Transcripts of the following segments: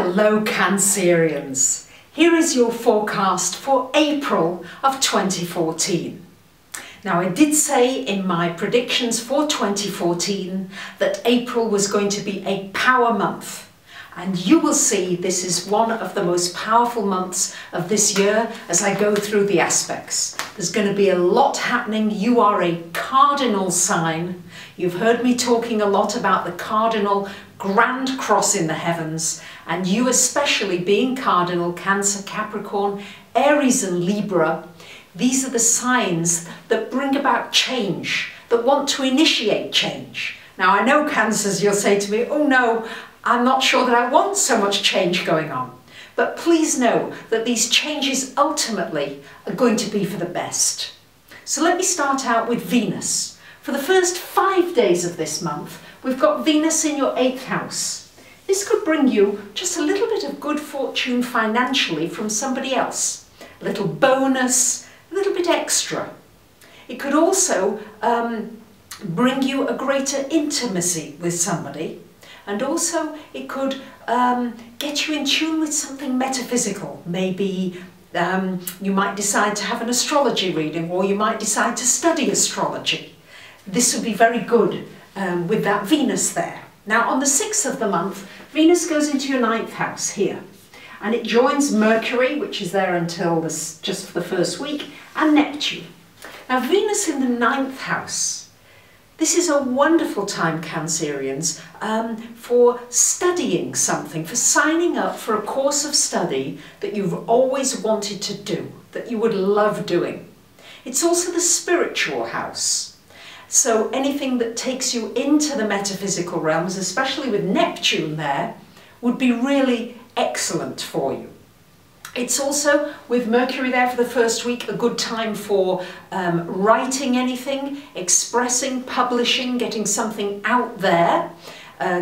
Hello Cancerians, here is your forecast for April of 2014. Now I did say in my predictions for 2014 that April was going to be a power month, and you will see this is one of the most powerful months of this year as I go through the aspects. There's going to be a lot happening. You are a cardinal sign. You've heard me talking a lot about the cardinal grand cross in the heavens, and you especially being cardinal, Cancer, Capricorn, Aries and Libra. These are the signs that bring about change, that want to initiate change. Now I know Cancers, you'll say to me, oh no, I'm not sure that I want so much change going on. But please know that these changes ultimately are going to be for the best. So let me start out with Venus. For the first 5 days of this month, we've got Venus in your 8th house. This could bring you just a little bit of good fortune financially from somebody else. A little bonus, a little bit extra. It could also bring you a greater intimacy with somebody. And also it could get you in tune with something metaphysical. Maybe you might decide to have an astrology reading, or you might decide to study astrology. This would be very good with that Venus there. Now on the 6th of the month, Venus goes into your 9th house here, and it joins Mercury, which is there until just for the first week, and Neptune. Now Venus in the 9th house, this is a wonderful time, Cancerians, for studying something, for signing up for a course of study that you've always wanted to do, that you would love doing. It's also the spiritual house. So anything that takes you into the metaphysical realms, especially with Neptune there, would be really excellent for you. It's also, with Mercury there for the first week, a good time for writing anything, expressing, publishing, getting something out there,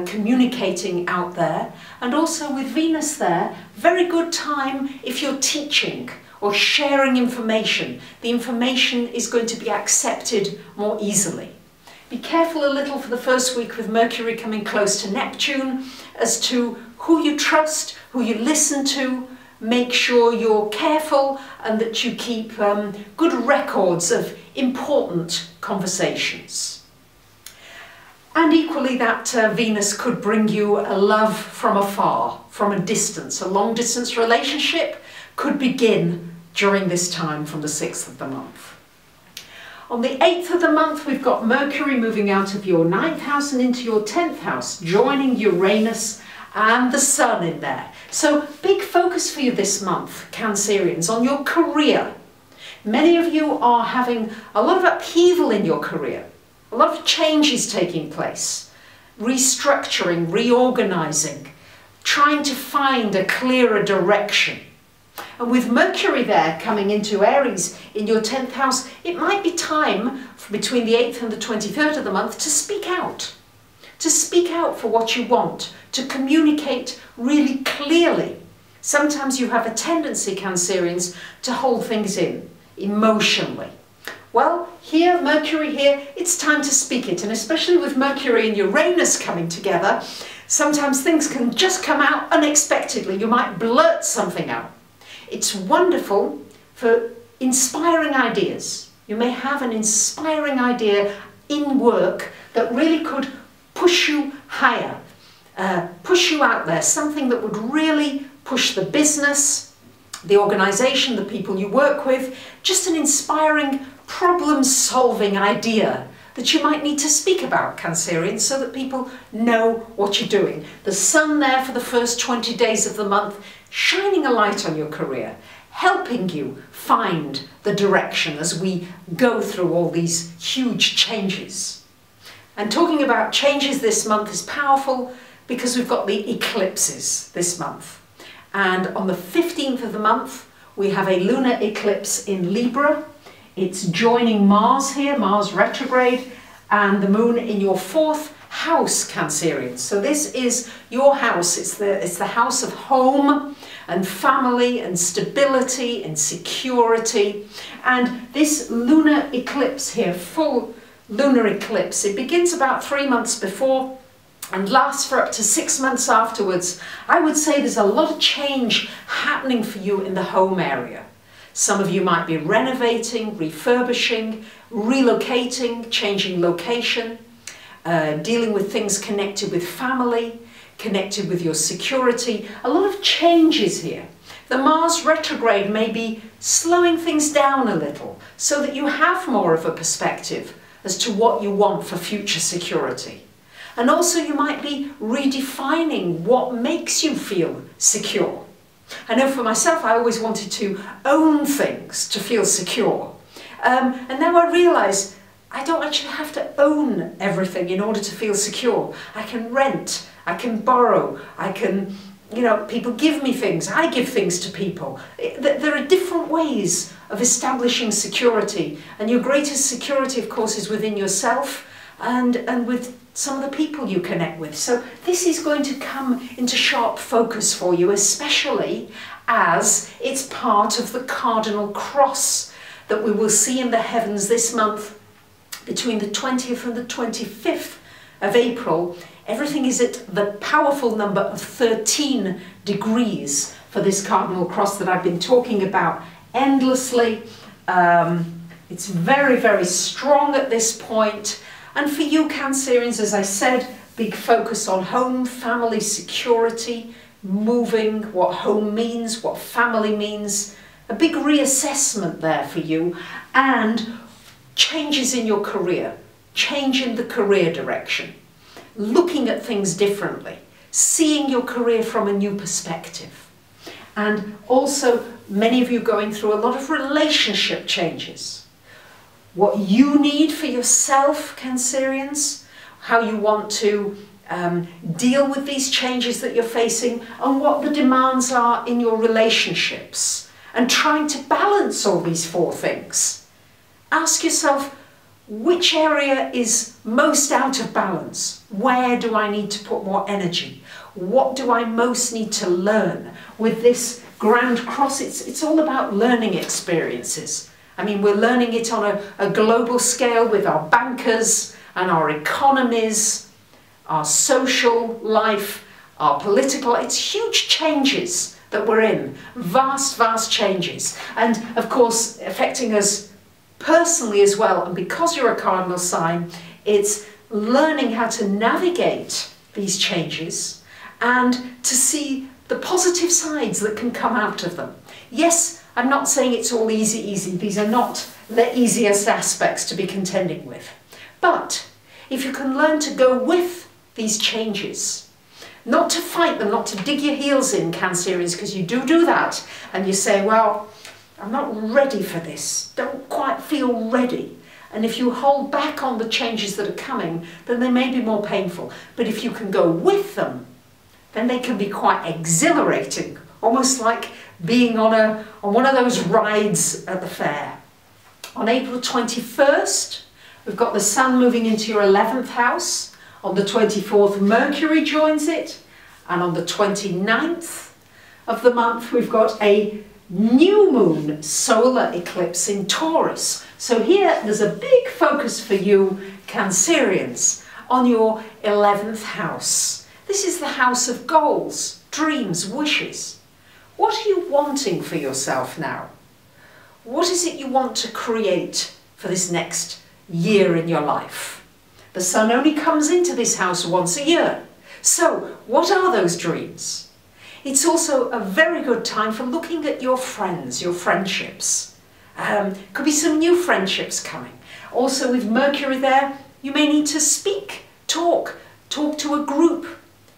communicating out there. And also with Venus there, very good time if you're teaching or sharing information. The information is going to be accepted more easily. Be careful a little for the first week with Mercury coming close to Neptune as to who you trust, who you listen to. Make sure you're careful and that you keep good records of important conversations. And equally that Venus could bring you a love from afar, from a distance. A long distance relationship could begin during this time from the 6th of the month. On the 8th of the month, we've got Mercury moving out of your 9th house and into your 10th house, joining Uranus and the Sun in there. So big focus for you this month, Cancerians, on your career. Many of you are having a lot of upheaval in your career, a lot of changes taking place, restructuring, reorganizing, trying to find a clearer direction. And with Mercury there coming into Aries in your 10th house, it might be time between the 8th and the 23rd of the month to speak out for what you want, to communicate really clearly. Sometimes you have a tendency, Cancerians, to hold things in emotionally. Well, here, Mercury here, it's time to speak it. And especially with Mercury and Uranus coming together, sometimes things can just come out unexpectedly. You might blurt something out. It's wonderful for inspiring ideas. You may have an inspiring idea in work that really could push you higher, push you out there, something that would really push the business, the organisation, the people you work with, just an inspiring problem-solving idea that you might need to speak about, Cancerians, so that people know what you're doing. The Sun there for the first 20 days of the month, shining a light on your career, helping you find the direction as we go through all these huge changes. And talking about changes this month is powerful because we've got the eclipses this month. And on the 15th of the month, we have a lunar eclipse in Libra. It's joining Mars here, Mars retrograde, and the moon in your 4th house, Cancerians. So this is your house. It's the house of home and family and stability and security. And this lunar eclipse here, full lunar eclipse, it begins about 3 months before and lasts for up to 6 months afterwards, I would say there's a lot of change happening for you in the home area. Some of you might be renovating, refurbishing, relocating, changing location, dealing with things connected with family, connected with your security. A lot of changes here. The Mars retrograde may be slowing things down a little so that you have more of a perspective as to what you want for future security. And also you might be redefining what makes you feel secure. I know for myself, I always wanted to own things to feel secure. And now I realise I don't actually have to own everything in order to feel secure. I can rent, I can borrow, I can, people give me things, I give things to people. There are different ways of establishing security. And your greatest security, of course, is within yourself and with some of the people you connect with. So this is going to come into sharp focus for you, especially as it's part of the cardinal cross that we will see in the heavens this month between the 20th and the 25th of April. Everything is at the powerful number of 13 degrees for this cardinal cross that I've been talking about endlessly. It's very, very strong at this point. And for you Cancerians, as I said, big focus on home, family, security, moving, what home means, what family means. A big reassessment there for you, and changes in your career, change in the career direction, looking at things differently, seeing your career from a new perspective. And also many of you going through a lot of relationship changes. What you need for yourself, Cancerians, how you want to deal with these changes that you're facing, and what the demands are in your relationships, and trying to balance all these four things. Ask yourself, which area is most out of balance? Where do I need to put more energy? What do I most need to learn? With this Grand Cross, it's all about learning experiences. I mean, we're learning it on a global scale with our bankers and our economies, our social life, our political. It's huge changes that we're in, vast, vast changes. And of course, affecting us personally as well. And because you're a cardinal sign, it's learning how to navigate these changes and to see the positive sides that can come out of them. Yes, I'm not saying it's all easy. These are not the easiest aspects to be contending with. But if you can learn to go with these changes, not to fight them, not to dig your heels in, Cancerians, because you do that, and you say, well, I'm not ready for this, don't quite feel ready. And if you hold back on the changes that are coming, then they may be more painful. But if you can go with them, then they can be quite exhilarating, almost like being on one of those rides at the fair. On April 21st, we've got the Sun moving into your 11th house. On the 24th, Mercury joins it. And on the 29th of the month, we've got a new moon solar eclipse in Taurus. So here, there's a big focus for you, Cancerians, on your 11th house. This is the house of goals, dreams, wishes. What are you wanting for yourself now? What is it you want to create for this next year in your life? The Sun only comes into this house once a year. So, what are those dreams? It's also a very good time for looking at your friends, your friendships. Could be some new friendships coming. Also with Mercury there, you may need to speak, talk to a group,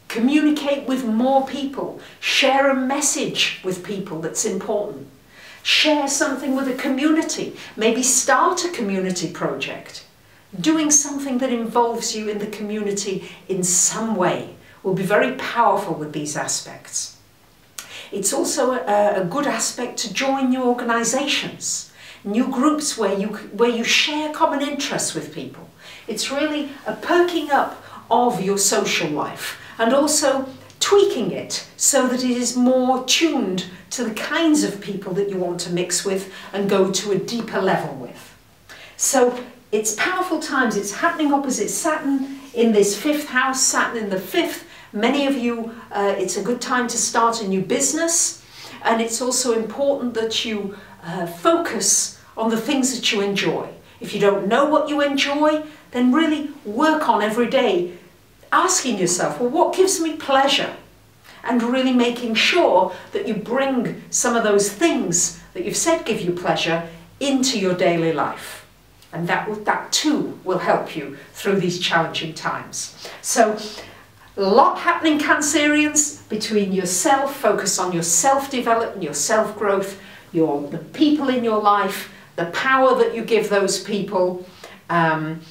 communicate with more people, share a message with people that's important. Share something with a community, maybe start a community project. Doing something that involves you in the community in some way will be very powerful with these aspects. It's also a good aspect to join new organisations, new groups where you share common interests with people. It's really a perking up of your social life and also tweaking it so that it is more tuned to the kinds of people that you want to mix with and go to a deeper level with. So it's powerful times. It's happening opposite Saturn in this 5th house, Saturn in the 5th. Many of you, it's a good time to start a new business, and it's also important that you focus on the things that you enjoy. If you don't know what you enjoy, then really work on every day, asking yourself, well, what gives me pleasure? And really making sure that you bring some of those things that you've said give you pleasure into your daily life. And that too will help you through these challenging times. So, a lot happening, Cancerians, between yourself, focus on your self-development, your self-growth, the people in your life, the power that you give those people, and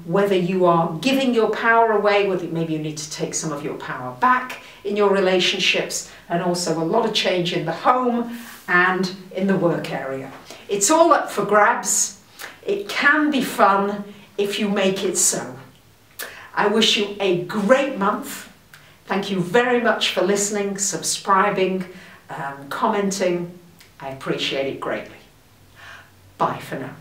whether you are giving your power away, whether maybe you need to take some of your power back in your relationships, and also a lot of change in the home and in the work area. It's all up for grabs. It can be fun if you make it so. I wish you a great month. Thank you very much for listening, subscribing, commenting. I appreciate it greatly. Bye for now.